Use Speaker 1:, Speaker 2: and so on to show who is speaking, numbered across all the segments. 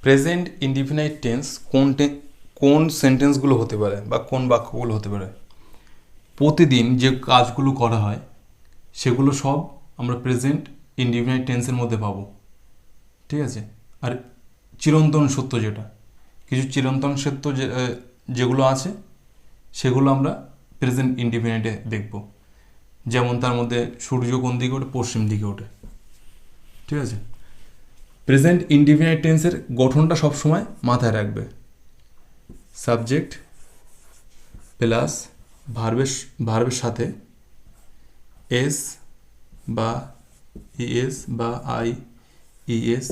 Speaker 1: Present indefinite tense কোন সেন্টেন্সগুলো হতে পারে বা কোন বাক্যগুলো হতে পারে? প্রতিদিন যে কাজগুলো করা হয় সেগুলো সব আমরা প্রেজেন্ট ইনডিফিনাইট টেন্সের মধ্যে পাবো, ঠিক আছে? আর চিরন্তন সত্য যেটা, কিছু চিরন্তন সত্য যেগুলো আছে সেগুলো আমরা প্রেজেন্ট ইনডিফিনাইটে দেখব। যেমন তার মধ্যে সূর্য কোন দিকে ওঠে? পশ্চিম দিকে ওঠে, ঠিক আছে? প্রেজেন্ট ইনডিফিনাইট টেন্সের গঠনটা সবসময় মাথায় রাখবে। সাবজেক্ট প্লাস ভার্বের সাথে এস বা ইএস বা ইএস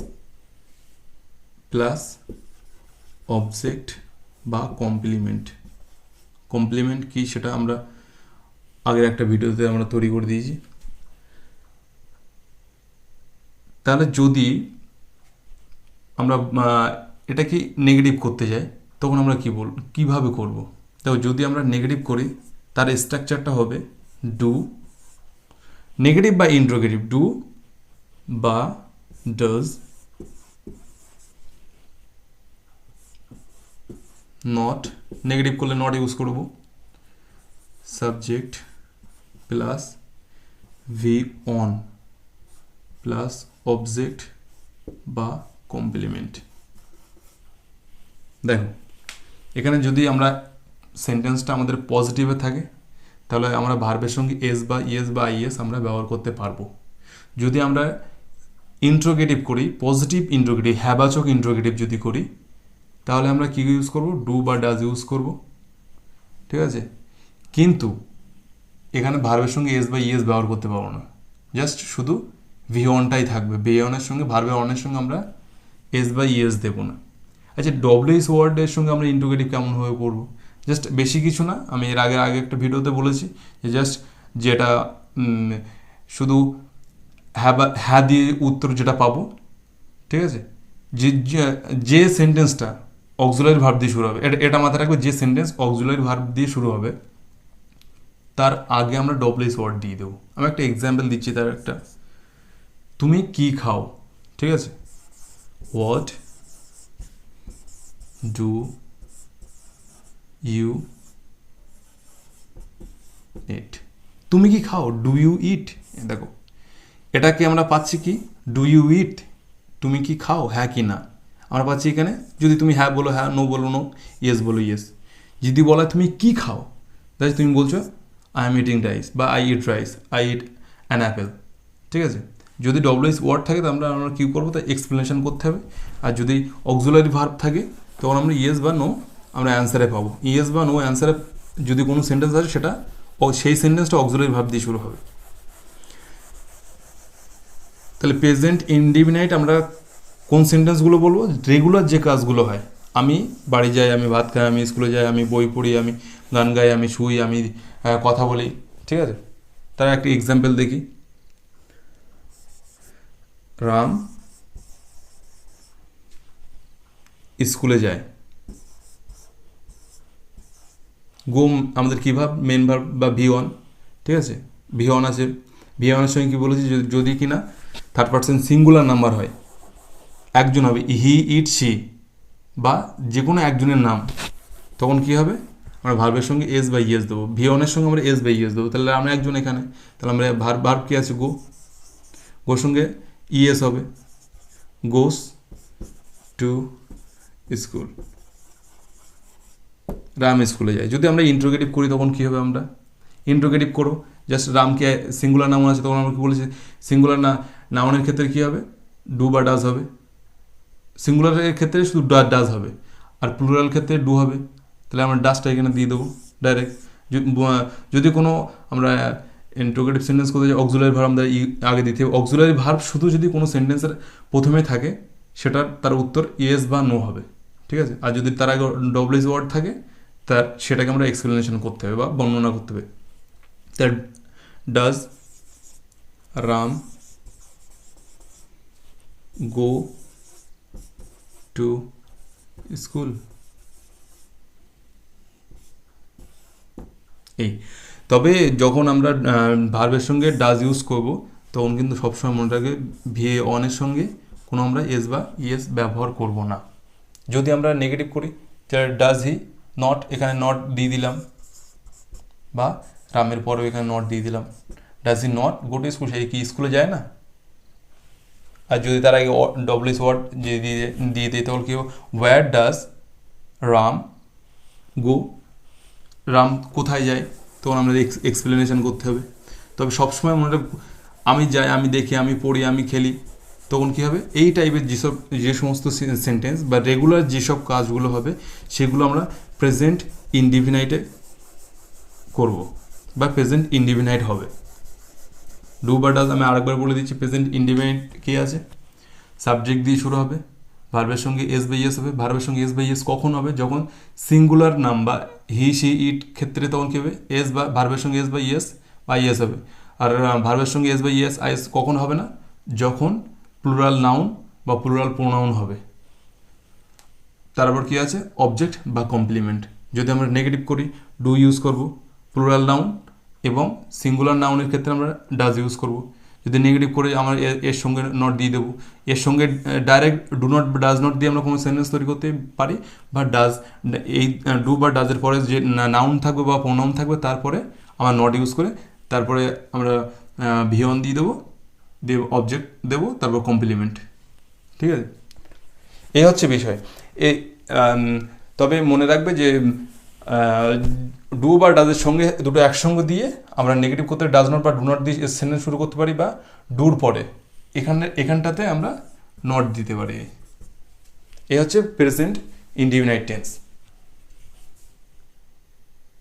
Speaker 1: প্লাস অবজেক্ট বা কমপ্লিমেন্ট কি সেটা আমরা আগের একটা ভিডিওতে আমরা তৈরি করে দিয়েছি। তাহলে যদি আমরা এটা কি নেগেটিভ করতে যাই তখন আমরা কিভাবে করব? তো যদি আমরা নেগেটিভ করি তার স্ট্রাকচারটা হবে ডু, নেগেটিভ বা ইন্ট্রোগেটিভ, ডু বা ডাজ, নট, নেগেটিভ করলে নট ইউজ করব, subject plus V on plus object বা কমপ্লিমেন্ট। দেখো এখানে যদি আমরা সেন্টেন্সটা আমাদের পজিটিভে থাকে তাহলে আমরা ভার্বের সঙ্গে এস বা ইএস বা আইএস আমরা ব্যবহার করতে পারবো। যদি আমরা ইন্ট্রোগেটিভ করি, পজিটিভ ইন্ট্রোগেটিভ, হ্যাবাচক ইন্ট্রোগেটিভ যদি করি তাহলে আমরা কী ইউজ করব? ডু বা ডাজ ইউজ করব, ঠিক আছে? কিন্তু এখানে ভার্বের সঙ্গে এস বা ইএস ব্যবহার করতে পারবো না, জাস্ট শুধু ভি অনটাই থাকবে। ভি অনের সঙ্গে ভার্বের অনের সঙ্গে আমরা এস বা ইএস দেবো না। আচ্ছা, ডব্লিউএস ওয়ার্ডের সঙ্গে আমরা ইন্ট্রোগেটিভ কেমনভাবে করবো? জাস্ট বেশি কিছু না, আমি এর আগে একটা ভিডিওতে বলেছি যে জাস্ট যেটা শুধু হ্যাঁ দিয়ে উত্তর যেটা পাবো, ঠিক আছে? যে সেন্টেন্সটা অক্সিলারি ভার্ব দিয়ে শুরু হবে, এটা মাথায় রাখবে, যে সেন্টেন্স অক্সিলারি ভার্ব দিয়ে শুরু হবে তার আগে আমরা ডব্লিউএস ওয়ার্ড দিয়ে দেবো। আমি একটা এক্সাম্পল দিচ্ছি তার একটা। তুমি কি খাও, ঠিক আছে? হোয়াট ডু ইউ ইট? তুমি কি খাও? ডু ইউ ইট? দেখো এটাকে আমরা পাচ্ছি কি? ডু ইউ ইট, তুমি কি খাও, হ্যাঁ কি না আমরা পাচ্ছি এখানে। যদি তুমি হ্যাঁ বলো হ্যাঁ, নো বলো নো, ইয়েস বলো ইয়েস। যদি বলা তুমি কি খাও, তাহলে তুমি বলছো আই এম ইটিং রাইস বা I eat rice, I it an Apple, ঠিক আছে? যদি ডব্লিউএস ওয়ার্ড থাকে তো আমরা কী করবো? তাই এক্সপ্লেনেশন করতে হবে। আর যদি অক্সিলারি ভার্ব থাকে তখন আমরা ইয়েস বা নো আমরা অ্যান্সারে পাবো। ইয়েস বা নো অ্যান্সারে যদি কোনো সেন্টেন্স আছে সেটা সেই সেন্টেন্সটা অক্সিলারি ভার্ব দিয়ে শুরু হবে। তাহলে প্রেজেন্ট ইনডিফিনাইট আমরা কোন সেন্টেন্সগুলো বলবো? রেগুলার যে কাজগুলো হয়, আমি বাড়ি যাই, আমি ভাত খাই, আমি স্কুলে যাই, আমি বই পড়ি, আমি গান গাই, আমি শুই, আমি কথা বলি, ঠিক আছে? তার একটা এক্সাম্পল দেখি। রাম স্কুলে যায়। গো আমাদের কী ভাব? মেন ভার্ব বা ভি ওয়ান, ঠিক আছে? ভি ওয়ান আছে, ভি ওয়ানের সঙ্গে কী বলেছি? যদি কিনা থার্ড পার্সন সিঙ্গুলার নাম্বার হয়, একজন হবে, হি ইট সি বা যে কোনো একজনের নাম, তখন কী হবে? আমরা ভার্বের সঙ্গে এস বা ইয়েস দেবো। ভি ওয়ানের সঙ্গে আমরা এস বা ইয়েস দেবো। তাহলে আমরা একজন এখানে, তাহলে আমরা ভার্ব কী আছে? গো, গোর সঙ্গে ইএস হবে, গোস টু স্কুল। রাম স্কুলে যায়। যদি আমরা ইন্ট্রোগেটিভ করি তখন কী হবে? আমরা ইন্ট্রোগেটিভ করো, জাস্ট রামকে সিঙ্গুলার নাউন আছে তখন আমরা কী বলেছি? সিঙ্গুলার নাউনের ক্ষেত্রে কী হবে? ডু বা ডাজ হবে। সিঙ্গুলারের ক্ষেত্রে শুধু ডাজ হবে, আর প্লুরাল ক্ষেত্রে ডু হবে। তাহলে আমরা ডাজটা এখানে দিয়ে দেবো ডাইরেক্ট। যদি কোনো আমরা ইন্ট্রোগেটিভ সেন্টেন্স করতে যাই, অক্সিলারি ভার্ব আমরা আগে দিতে হবে। অক্সিলারি ভার্ব শুধু যদি কোনো সেন্টেন্সের প্রথমে থাকে তার উত্তর ইয়েস বা নো হবে, ঠিক আছে? আর যদি তার আগে ডব্লিউএস ওয়ার্ড থাকে সেটাকে আমরা এক্সপ্লেনেশন করতে হবে বা বর্ণনা করতে হবে। That does Ram go to school? এই তবে যখন আমরা ভার্বের সঙ্গে ডাজ ইউজ করব তখন কিন্তু সবসময় মনে রাখবে ভি অনের সঙ্গে কোনো আমরা এস বা ইএস ব্যবহার করব না। যদি আমরা নেগেটিভ করি তাহলে ডাজ হি নট, এখানে নট দিয়ে দিলাম, বা রামের পরেও এখানে নট দিয়ে দিলাম। Does he not go to school, সে কি স্কুলে যায় না? আর যদি তার আগে ডব্লিউএস ওয়ার্ড দিয়ে দিই তাহলে কি হবে, ওয়্যার ডাজ রাম গো, রাম কোথায় যায়, তখন আমরা এক্সপ্লেনেশন করতে হবে। তবে সবসময় মনে রাখবো, আমি যাই, আমি দেখি, আমি পড়ি, আমি খেলি, তখন কী হবে, এই টাইপের যে সমস্ত সেন্টেন্স বা রেগুলার যেসব কাজগুলো হবে সেগুলো আমরা প্রেজেন্ট ইনডিফিনাইটে করব বা প্রেজেন্ট ইনডিফিনাইট হবে। ডু বা ডাজ আমি আরেকবার বলে দিচ্ছি, প্রেজেন্ট ইনডিফিনাইট কী আছে, সাবজেক্ট দিয়ে শুরু হবে, ভার্বের সঙ্গে এস বাই এস হবে। ভার্বের সঙ্গে এস বাই এস কখন হবে, যখন সিঙ্গুলার নাম বা হি সি ইট ক্ষেত্রে তখন কী হবে, এস বা ভার্বের সঙ্গে এস বাই এস বা ইএস হবে। আর ভার্বের সঙ্গে এস বাই এস আইএস কখন হবে না, যখন প্লুরাল নাউন বা প্লুরাল প্রোনাউন হবে। তারপর কি আছে, অবজেক্ট বা কমপ্লিমেন্ট। যদি আমরা নেগেটিভ করি ডু ইউজ করব প্লুরাল নাউন, এবং সিঙ্গুলার নাউনের ক্ষেত্রে আমরা ডাজ ইউজ করব। যদি নেগেটিভ করে আমরা এর সঙ্গে নট দিয়ে দেবো, এর সঙ্গে ডাইরেক্ট ডু নট বা ডাজ নট দিয়ে আমরা কোনো সেন্টেন্স তৈরি করতে পারি, বা ডাজ, এই ডু বা ডাজের পরে যে নাউন থাকবে বা প্রোনাউন থাকবে তারপরে আমরা নট ইউজ করে তারপরে আমরা ভিওন দিয়ে দেবো, দিয়ে অবজেক্ট দেবো, তারপর কমপ্লিমেন্ট। ঠিক আছে, এই হচ্ছে বিষয়। এই তবে মনে রাখবে যে ডু বা ডাজের সঙ্গে দুটো একসঙ্গে দিয়ে আমরা নেগেটিভ করতে ডাজ নট বা ডু নট দিয়ে সেন্টেন্স শুরু করতে পারি, বা ডুর পরে এখানটাতে আমরা নট দিতে পারি। এই হচ্ছে প্রেজেন্ট ইনডিফিনাইট টেন্স।